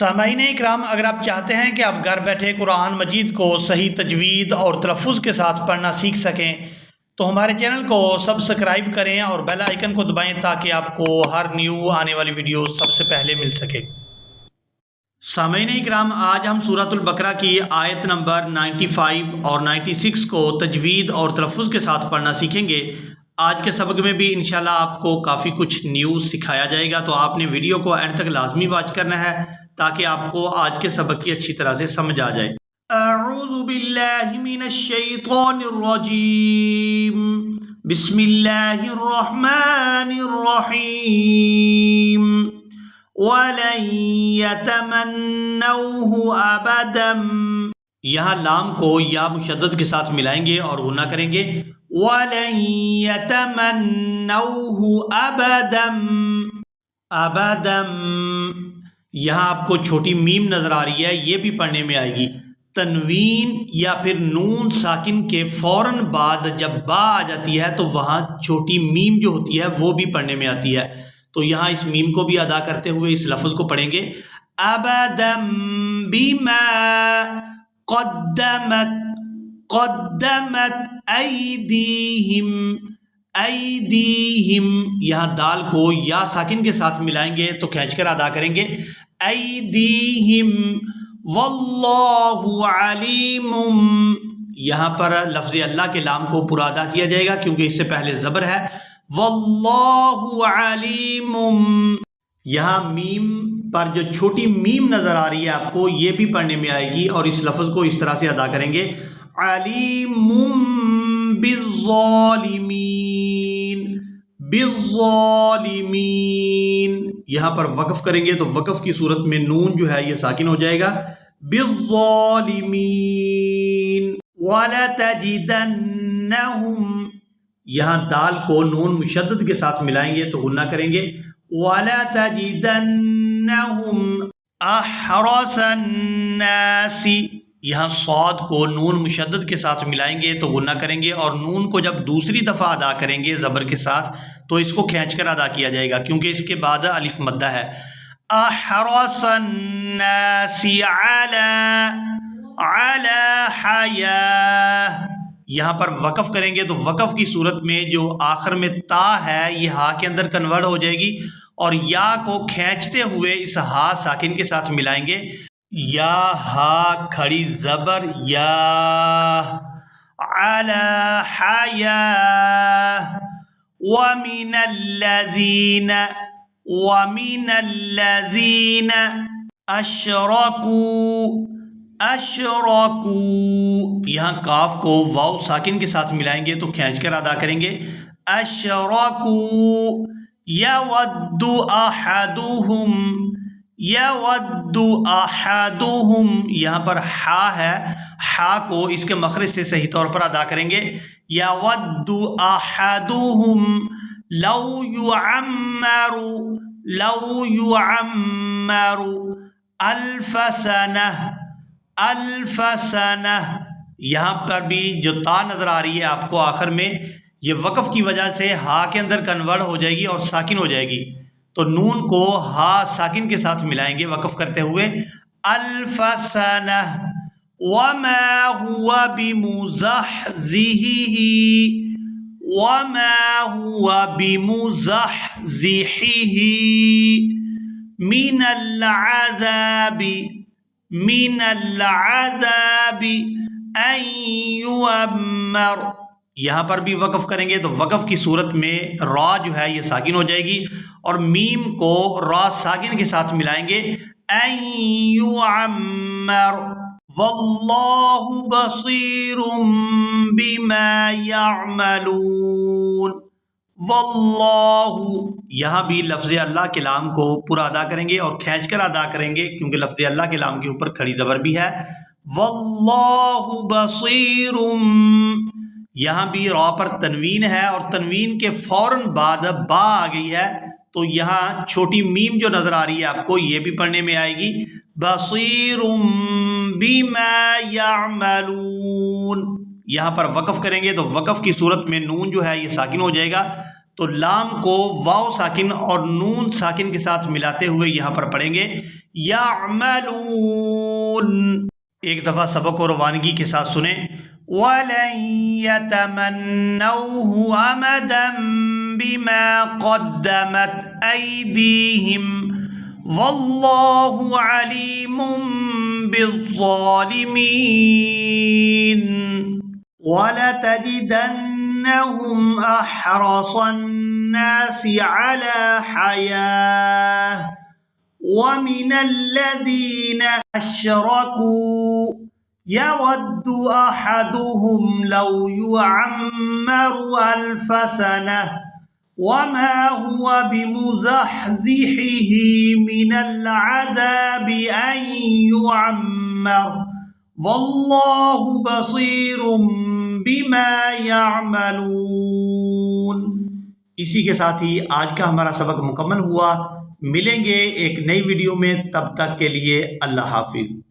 سامعین اکرام، اگر آپ چاہتے ہیں کہ آپ گھر بیٹھے قرآن مجید کو صحیح تجوید اور تلفظ کے ساتھ پڑھنا سیکھ سکیں تو ہمارے چینل کو سبسکرائب کریں اور بیل آئیکن کو دبائیں تاکہ آپ کو ہر نیو آنے والی ویڈیو سب سے پہلے مل سکے۔ سامعین اکرام، آج ہم سورۃ البقرہ کی آیت نمبر 95 اور 96 کو تجوید اور تلفظ کے ساتھ پڑھنا سیکھیں گے۔ آج کے سبق میں بھی انشاءاللہ آپ کو کافی کچھ نیوز سکھایا جائے گا، تو آپ نے ویڈیو کو اینڈ تک لازمی واچ کرنا ہے تاکہ آپ کو آج کے سبق کی اچھی طرح سے سمجھ آ جائے۔ اعوذ باللہ من الشیطان الرجیم، بسم اللہ الرحمن الرحیم، وَلَن يَتَمَنَّوْهُ أَبَدًا، یہاں لام کو یا مشدد کے ساتھ ملائیں گے اور غنہ کریں گے۔ وَلَن يَتَمَنَّوْهُ أَبَدًا، ابدم، یہاں آپ کو چھوٹی میم نظر آ رہی ہے، یہ بھی پڑھنے میں آئے گی۔ تنوین یا پھر نون ساکن کے فوراً بعد جب با آ جاتی ہے تو وہاں چھوٹی میم جو ہوتی ہے وہ بھی پڑھنے میں آتی ہے، تو یہاں اس میم کو بھی ادا کرتے ہوئے اس لفظ کو پڑھیں گے۔ ابدم بما قدمت ایدیہم، ایدیہم، یہاں دال کو یا ساکن کے ساتھ ملائیں گے تو کھینچ کر ادا کریں گے۔ ایدیہم واللہ علیم، یہاں پر لفظ اللہ کے لام کو پورا ادا کیا جائے گا کیونکہ اس سے پہلے زبر ہے۔ واللہ علیم، یہاں میم پر جو چھوٹی میم نظر آ رہی ہے آپ کو یہ بھی پڑھنے میں آئے گی اور اس لفظ کو اس طرح سے ادا کریں گے۔ علیم بالظالمین، بالظالمین، یہاں پر وقف کریں گے تو وقف کی صورت میں نون جو ہے یہ ساکن ہو جائے گا۔ بالظالمین، وَلَتَجِدَنَّهُمْ، یہاں دال کو نون مشدد کے ساتھ ملائیں گے تو غنہ کریں گے۔ وَلَتَجِدَنَّهُمْ أَحْرَصَ النَّاسِ، یہاں صاد کو نون مشدد کے ساتھ ملائیں گے تو غنہ کریں گے، اور نون کو جب دوسری دفعہ ادا کریں گے زبر کے ساتھ تو اس کو کھینچ کر ادا کیا جائے گا کیونکہ اس کے بعد الف مدہ ہے۔ احرص الناس علی حیاہ، یہاں پر وقف کریں گے تو وقف کی صورت میں جو آخر میں تا ہے یہ ہا کے اندر کنورٹ ہو جائے گی، اور یا کو کھینچتے ہوئے اس ہا ساکن کے ساتھ ملائیں گے۔ یا ہا کھڑی زبر یا، علی حیاہ، وَمِنَ الَّذِينَ اشرکوا، یہاں کاف کو واو ساکن کے ساتھ ملائیں گے تو کھینچ کر ادا کریں گے۔ اشرکوا یود احدہم، یود احدہم، یہاں پر ہا ہے، ہا کو اس کے مخرج سے صحیح طور پر ادا کریں گے۔ یود احدہم لو یعمر، لو یعمر الف سنہ، الف سنہ، یہاں پر بھی جو تا نظر آ رہی ہے آپ کو آخر میں یہ وقف کی وجہ سے ہا کے اندر کنورٹ ہو جائے گی اور ساکن ہو جائے گی، تو نون کو ہا ساکن کے ساتھ ملائیں گے وقف کرتے ہوئے۔ الف سنہ وما هو بمزحزحه، وما هو بمزحزحه من العذاب، من العذاب ان یعمر، یہاں پر بھی وقف کریں گے تو وقف کی صورت میں را جو ہے یہ ساکن ہو جائے گی اور میم کو را ساکن کے ساتھ ملائیں گے۔ ان یعمر، واللہ بصیر بما یعملون، واللہ، یہاں بھی لفظ اللہ کے لام کو پورا ادا کریں گے اور کھینچ کر ادا کریں گے کیونکہ لفظ اللہ کے لام کے اوپر کھڑی زبر بھی ہے۔ واللہ بصیر، یہاں بھی را پر تنوین ہے اور تنوین کے فوراً بعد با آ گئی ہے، تو یہاں چھوٹی میم جو نظر آ رہی ہے آپ کو یہ بھی پڑھنے میں آئے گی۔ بصیر بما یعملون، یہاں پر وقف کریں گے تو وقف کی صورت میں نون جو ہے یہ ساکن ہو جائے گا، تو لام کو واو ساکن اور نون ساکن کے ساتھ ملاتے ہوئے یہاں پر پڑھیں گے يعملون. ایک دفعہ سبق و روانگی کے ساتھ سنیں. وَلَن يَتَمَنَّوْهُ أَبَدًا بِمَا قَدَّمَتْ أَيْدِيهِمْ وَاللَّهُ عَلِيمٌ بِالظَّالِمِينَ. وَلَتَجِدَنَّهُمْ أَحْرَصَ النَّاسِ عَلَى حَيَاةٍ وَمِنَ الَّذِينَ أَشْرَكُوا يَوَدُّ أَحَدُهُمْ لَوْ يُعَمَّرُ أَلْفَ سَنَةٍ وَمَا هُوَ بِمُزَحْزِحِهِ مِنَ الْعَذَابِ أَنْ يُعَمَّرَ وَاللَّهُ بَصِيرٌ بِمَا يَعْمَلُونَ. اسی کے ساتھ ہی آج کا ہمارا سبق مکمل ہوا. ملیں گے ایک نئی ویڈیو میں، تب تک کے لیے اللہ حافظ.